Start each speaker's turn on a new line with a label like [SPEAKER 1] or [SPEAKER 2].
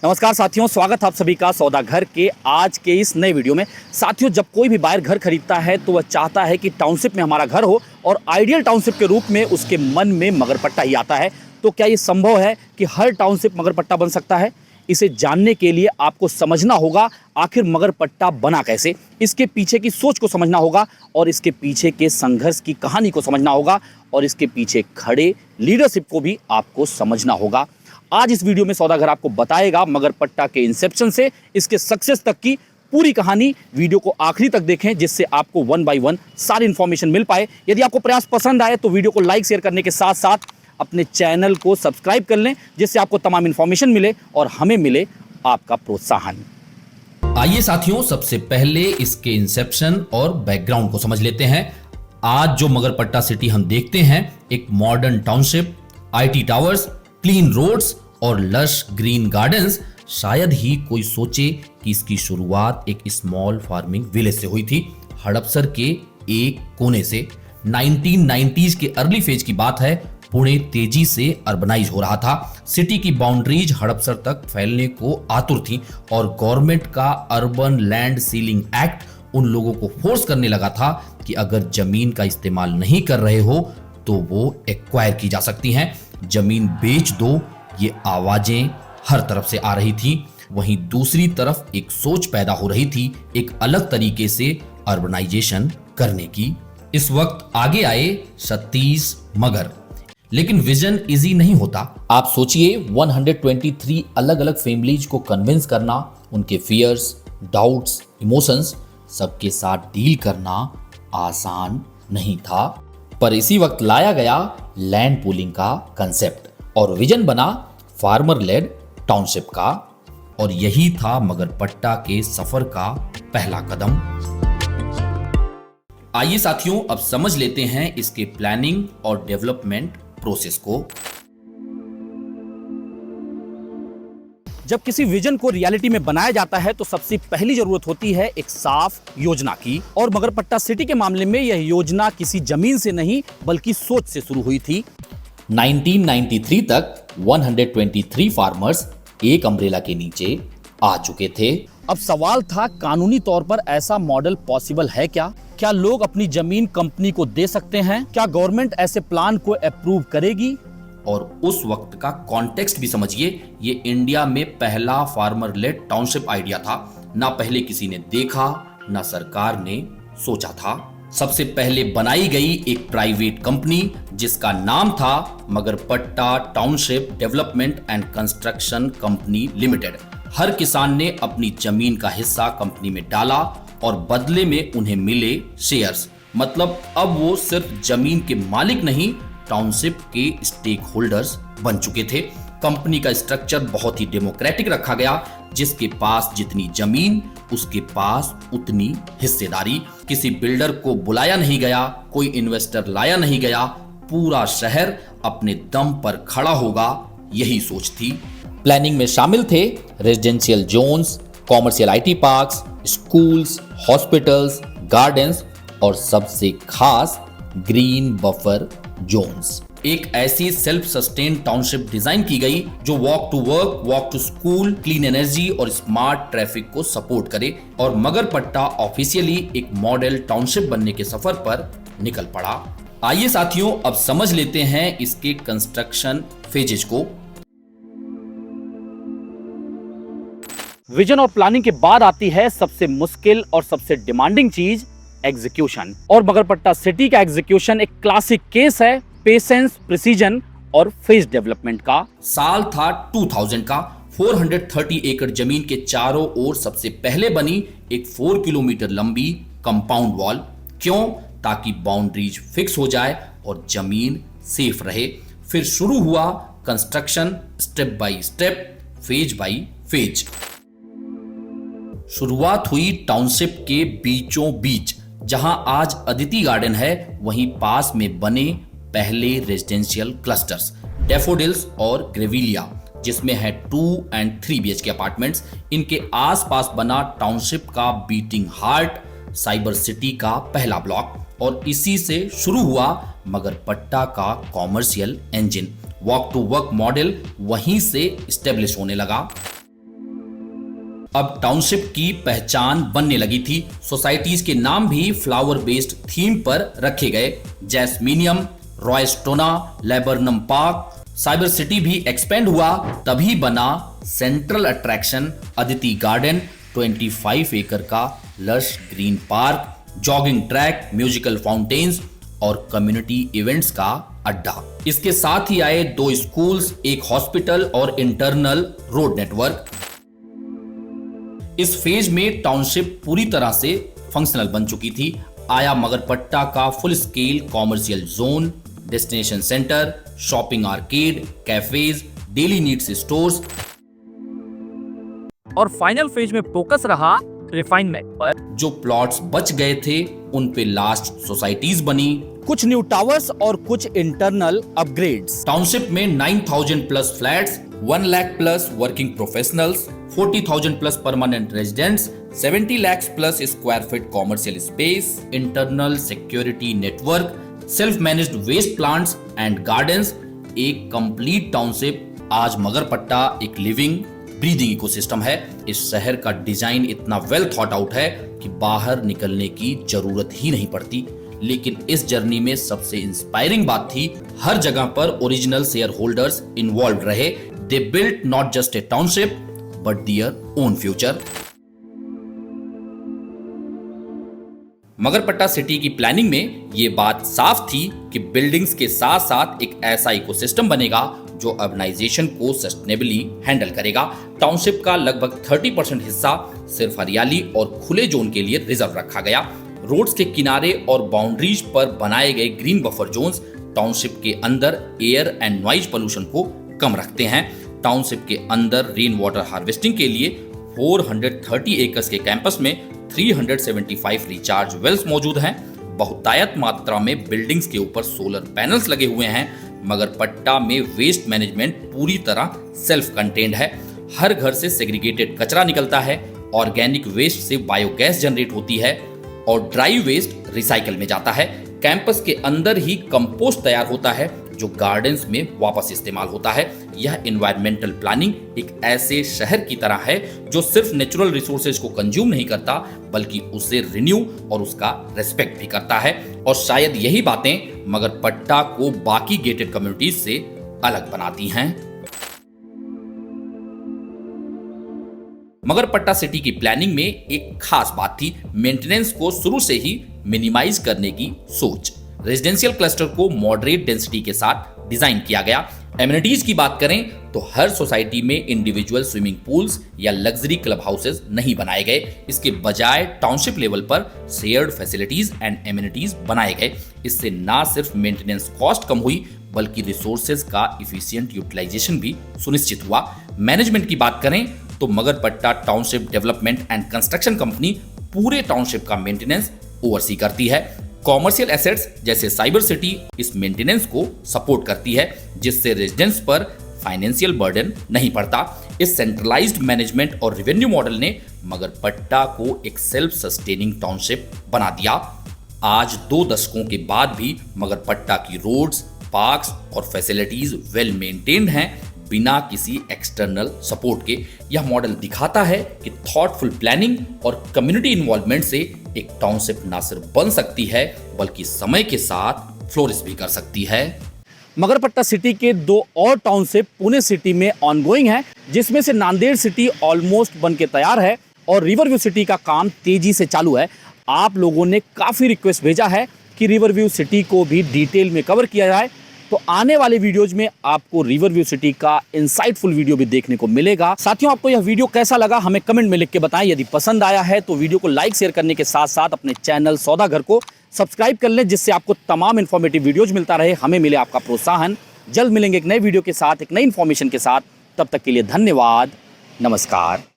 [SPEAKER 1] नमस्कार साथियों, स्वागत है आप सभी का सौदा घर के आज के इस नए वीडियो में। साथियों, जब कोई भी बायर घर खरीदता है तो वह चाहता है कि टाउनशिप में हमारा घर हो और आइडियल टाउनशिप के रूप में उसके मन में मगरपट्टा ही आता है। तो क्या ये संभव है कि हर टाउनशिप मगरपट्टा बन सकता है? इसे जानने के लिए आपको समझना होगा आखिर मगरपट्टा बना कैसे, इसके पीछे की सोच को समझना होगा और इसके पीछे के संघर्ष की कहानी को समझना होगा और इसके पीछे खड़े लीडरशिप को भी आपको समझना होगा। आज इस वीडियो में सौदागर आपको बताएगा मगरपट्टा के इंसेप्शन से इसके सक्सेस तक की पूरी कहानी। वीडियो को आखिरी तक देखें जिससे आपको वन बाय वन सारी इंफॉर्मेशन मिल पाए। यदि आपको प्रयास पसंद आए तो वीडियो को लाइक शेयर करने के साथ साथ अपने चैनल को सब्सक्राइब कर लें जिससे आपको तमाम इंफॉर्मेशन मिले और हमें मिले आपका प्रोत्साहन।
[SPEAKER 2] आइए साथियों, सबसे पहले इसके इंसेप्शन और बैकग्राउंड को समझ लेते हैं। आज जो मगरपट्टा सिटी हम देखते हैं, एक modern township, IT towers, clean roads और लश ग्रीन गार्डन्स, शायद ही कोई सोचे कि इसकी शुरुआत एक स्मॉल फार्मिंग विलेज से हुई थी, हड़पसर के एक कोने से। 1990s के अर्ली फेज की बात है। पुणे तेजी से अर्बनाइज हो रहा था। सिटी की बाउंड्रीज हड़पसर तक फैलने को आतुर थी और गवर्नमेंट का अर्बन लैंड सीलिंग एक्ट उन लोगों को फोर्स करने लगा था कि अगर जमीन का इस्तेमाल नहीं कर रहे हो तो वो एक्वायर की जा सकती हैं, जमीन बेच दो। ये आवाजें हर तरफ से आ रही थी। वहीं दूसरी तरफ एक सोच पैदा हो रही थी एक अलग तरीके से अर्बनाइजेशन करने की। इस वक्त आगे आए सतीश मगर, लेकिन विजन इजी नहीं होता। आप सोचिए, 123 अलग अलग फैमिलीज को कन्विंस करना, उनके फियर्स, डाउट्स, इमोशंस सबके साथ डील करना आसान नहीं था। पर इसी वक्त लाया गया लैंड पूलिंग का कंसेप्ट और विजन बना फार्मर लेड टाउनशिप का, और यही था मगरपट्टा के सफर का पहला कदम। आइए साथियों, अब समझ लेते हैं इसके प्लानिंग और डेवलपमेंट प्रोसेस को।
[SPEAKER 1] जब किसी विजन को रियलिटी में बनाया जाता है तो सबसे पहली जरूरत होती है एक साफ योजना की, और मगरपट्टा सिटी के मामले में यह योजना किसी जमीन से नहीं बल्कि सोच से शुरू हुई थी।
[SPEAKER 2] 1993 तक 123 फार्मर्स एक अम्ब्रेला के नीचे आ चुके थे।
[SPEAKER 1] अब सवाल था, कानूनी तौर पर ऐसा मॉडल पॉसिबल है क्या? क्या लोग अपनी जमीन कंपनी को दे सकते हैं? क्या गवर्नमेंट ऐसे प्लान को अप्रूव करेगी?
[SPEAKER 2] और उस वक्त का कॉन्टेक्स्ट भी समझिए। ये इंडिया में पहला फार्मर लेड टाउनशिप आइडिया था। ना पहले किसी ने देखा, ना सरकार ने सोचा था। सबसे पहले बनाई गई एक प्राइवेट कंपनी जिसका नाम था Magarpatta township development and construction company limited. हर किसान ने अपनी जमीन का हिस्सा कंपनी में डाला और बदले में उन्हें मिले शेयर्स। मतलब अब वो सिर्फ जमीन के मालिक नहीं, टाउनशिप के स्टेक होल्डर्स बन चुके थे। कंपनी का स्ट्रक्चर बहुत ही डेमोक्रेटिक रखा गया। जिसके पास जितनी जमीन उसके पास उतनी हिस्सेदारी। किसी बिल्डर को बुलाया नहीं गया, कोई इन्वेस्टर लाया नहीं गया। पूरा शहर अपने दम पर खड़ा होगा, यही सोच थी।
[SPEAKER 3] प्लानिंग में शामिल थे residential zones, commercial IT parks, schools, hospitals, gardens और सबसे खास ग्रीन बफर जोन्स।
[SPEAKER 2] एक ऐसी सेल्फ सस्टेन टाउनशिप डिजाइन की गई जो walk to work, walk to school, clean energy और स्मार्ट ट्रैफिक को सपोर्ट करे। और मगरपट्टा ऑफिशियली एक मॉडल टाउनशिप बनने के सफर पर निकल पड़ा। आइए साथियों, अब समझ लेते हैं इसके कंस्ट्रक्शन फेजेस को।
[SPEAKER 1] विजन और प्लानिंग के बाद आती है सबसे मुश्किल और सबसे डिमांडिंग चीज, एग्जीक्यूशन। और मगरपट्टा सिटी का एग्जीक्यूशन एक क्लासिक केस है पेशेंस, प्रिसीजन और फेज डेवलपमेंट का।
[SPEAKER 2] साल था 2000 का। 430 एकड़ जमीन के चारों ओर सबसे पहले बनी एक 4 किलोमीटर लंबी कंपाउंड वॉल। क्यों? ताकि बाउंड्रीज फिक्स हो जाए और जमीन सेफ रहे। फिर शुरू हुआ construction, step by step, phase by phase. शुरुआत हुई टाउनशिप के बीचों बीच, जहां आज अदिति गार्डन है, वहीं पास में बने पहले रेजिडेंशियल क्लस्टर्स डेफोडिल्स और ग्रेविलिया, जिसमें है 2 और 3 BHK अपार्टमेंट्स। इनके आसपास बना टाउनशिप का बीटिंग हार्ट, साइबर सिटी का पहला ब्लॉक, और इसी से शुरू हुआ मगरपट्टा का commercial engine. Walk to work model वहीं से स्टेब्लिश होने लगा। अब टाउनशिप की पहचान बनने लगी थी। सोसाइटीज के नाम भी फ्लावर बेस्ड थीम पर रखे गए। जैस्मीनियम, रॉयस्टोना, लेबरनम पार्क, साइबर सिटी भी एक्सपेंड हुआ। तभी बना सेंट्रल अट्रैक्शन अदिति गार्डन, 25 एकड़ का lush green park, jogging track, musical fountains और कम्युनिटी इवेंट्स का अड्डा। इसके साथ ही आए 2 स्कूल्स, एक हॉस्पिटल और इंटरनल रोड नेटवर्क। इस फेज में टाउनशिप पूरी तरह से फंक्शनल बन चुकी थी। आया मगरपट्टा का full scale commercial zone, destination centre, shopping arcade, cafes, daily needs stores.
[SPEAKER 1] और फाइनल फेज में फोकस रहा रिफाइनमेंट पर।
[SPEAKER 2] जो प्लॉट्स बच गए थे उन पे लास्ट सोसाइटीज बनी।
[SPEAKER 1] कुछ न्यू टावर्स और कुछ इंटरनल अपग्रेड्स।
[SPEAKER 2] टाउनशिप में 9,000 plus flats, 1 lakh plus working professionals, 40,000 plus permanent residents, 70 lakh plus square feet commercial space, internal security network, self managed waste plants and gardens. एक कंप्लीट टाउनशिप। आज मगरपट्टा एक living breathing ecosystem है। इस शहर का डिजाइन इतना well thought out है कि बाहर निकलने की जरूरत ही नहीं पड़ती। लेकिन इस जर्नी में सबसे इंस्पायरिंग बात थी, हर जगह पर ओरिजिनल शेयर होल्डर्स इन्वॉल्व रहे। They built not just a township but their own future. Magarpatta city की प्लानिंग में ये बात साफ थी कि बिल्डिंग्स के साथ साथ एक ऐसा इकोसिस्टम बनेगा जो अर्बनाइजेशन को सस्टेनेबली हैंडल करेगा। टाउनशिप का लगभग 30% हिस्सा सिर्फ हरियाली और खुले जोन के लिए रिजर्व रखा गया। रोड्स के किनारे और बाउंड्रीज पर बनाए गए ग्रीन बफर जोन्स टाउनशिप के अंदर एयर एंड नॉइज पोल्यूशन को कम रखते हैं। टाउनशिप के अंदर रेन वाटर हार्वेस्टिंग के लिए 430 एकर्स के कैंपस में 375 रिचार्ज वेल्स मौजूद हैं। बहुतायत मात्रा में बिल्डिंग्स के ऊपर सोलर पैनल्स लगे हुए हैं। मगरपट्टा में वेस्ट मैनेजमेंट पूरी तरह सेल्फ कंटेन्ड है। हर घर से सेग्रीगेटेड कचरा निकलता है, ऑर्गेनिक वेस्ट से बायोगैस जनरेट होती है और ड्राई वेस्ट रिसाइकल में जाता है। कैंपस के अंदर ही कंपोस्ट तैयार होता है जो गार्डन्स में वापस इस्तेमाल होता है। यह एनवायरमेंटल प्लानिंग एक ऐसे शहर की तरह है जो सिर्फ नेचुरल रिसोर्सेज को कंज्यूम नहीं करता बल्कि उसे रिन्यू और उसका रेस्पेक्ट भी करता है। और शायद यही बातें मगरपट्टा को बाकी गेटेड कम्युनिटीज से अलग बनाती हैं। मगरपट्टा सिटी की प्लानिंग में एक खास बात थी, मेंटेनेंस को शुरू से ही मिनिमाइज करने की सोच। रेजिडेंशियल क्लस्टर को मॉडरेट डेंसिटी के साथ डिजाइन किया गया। एमिनिटीज की बात करें तो हर सोसाइटी में इंडिविजुअल स्विमिंग पूल्स या लग्जरी क्लब हाउसेज नहीं बनाए गए। इसके बजाय टाउनशिप लेवल पर शेयर्ड फैसिलिटीज एंड एमिनिटीज बनाए गए। इससे ना सिर्फ मेंटेनेंस कॉस्ट कम हुई बल्कि रिसोर्सेज का इफिशिएंट यूटिलाइजेशन भी सुनिश्चित हुआ। मैनेजमेंट की बात करें तो Magarpatta township development and construction company पूरे टाउनशिप का मेंटेनेंस ओवरसी करती है। कॉमर्शियल एसेट्स जैसे साइबर सिटी इस मेंटेनेंस को सपोर्ट करती है, जिससे रेजिडेंट्स पर फाइनेंशियल बर्डन नहीं पड़ता। इस सेंट्रलाइज्ड मैनेजमेंट और रेवेन्यू मॉडल ने मगरपट्टा को एक सेल्फ सस्टेनिंग टाउनशिप बना दिया। आज 2 दशकों के बाद भी मगरपट्टा की रोड्स, पार्क्स और फैसिलिटीज वेल मेंटेन्ड हैं बिना किसी एक्सटर्नल सपोर्ट के। यह मॉडल दिखाता है कि थॉटफुल प्लानिंग और कम्युनिटी इन्वॉल्वमेंट से एक टाउनशिप ना सिर्फ बन सकती है बल्कि समय के साथ फ्लोरिश भी कर सकती है।
[SPEAKER 1] मगरपट्टा सिटी के 2 और टाउनशिप पुणे सिटी में ऑनगोइंग है, जिसमें से नांदेड़ सिटी ऑलमोस्ट बन के तैयार है और रिवरव्यू सिटी का काम तेजी से चालू है। आप लोगों ने काफी रिक्वेस्ट भेजा है कि रिवरव्यू सिटी को भी डिटेल में कवर किया जाए, तो आने वाले वीडियोज में आपको रिवरव्यू सिटी का इंसाइटफुल वीडियो भी देखने को मिलेगा। साथियों, आपको यह वीडियो कैसा लगा हमें कमेंट में लिख के बताएं। यदि पसंद आया है तो वीडियो को लाइक शेयर करने के साथ साथ अपने चैनल सौदा घर को सब्सक्राइब कर लें, जिससे आपको तमाम इन्फॉर्मेटिव वीडियोज मिलता रहे, हमें मिले आपका प्रोत्साहन। जल्द मिलेंगे एक नए वीडियो के साथ, एक नई इन्फॉर्मेशन के साथ। तब तक के लिए धन्यवाद, नमस्कार।